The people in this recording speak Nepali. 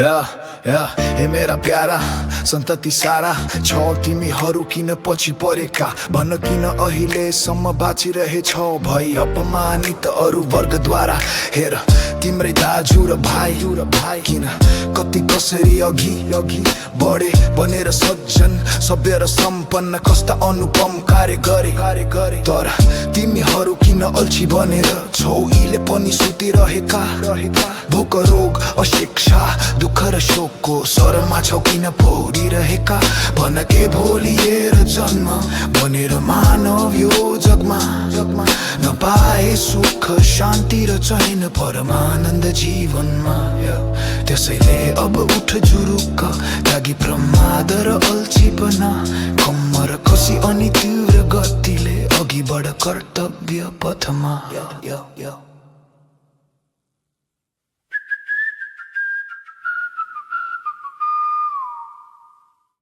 हे मेरा प्यारा सन्तति सारा छ तिमीहरू किन पछि परेका भन्न किन अहिलेसम्म बाँचिरहेछौ भई अपमानित अरू वर्गद्वारा हेर तिम्रै दाजु र भाइ किन कति कसरी अघि बढे बनेर सज्जन सभ्य र सम्पन्न कस्ता अनुपम कार्य गरे तर तिमीहरू किन अल्छी बनेर छौ इले पनि सुतिरहेका भोक रोग अशिक्षा दुःख र शोकको स्वरमा छौ किन पौडिरहेका भन के भोलिएर जन्म बनेर मानव यो जगमा नपाए सुख शान्ति र चैन परमानन्द जीवनमा त्यसैले अब उठ जुरुक्क त्यागी प्रमाद र अल्छीपना कम्मर कसी अनि तीव्र गतिले अघि बढ कर्तव्य पथमा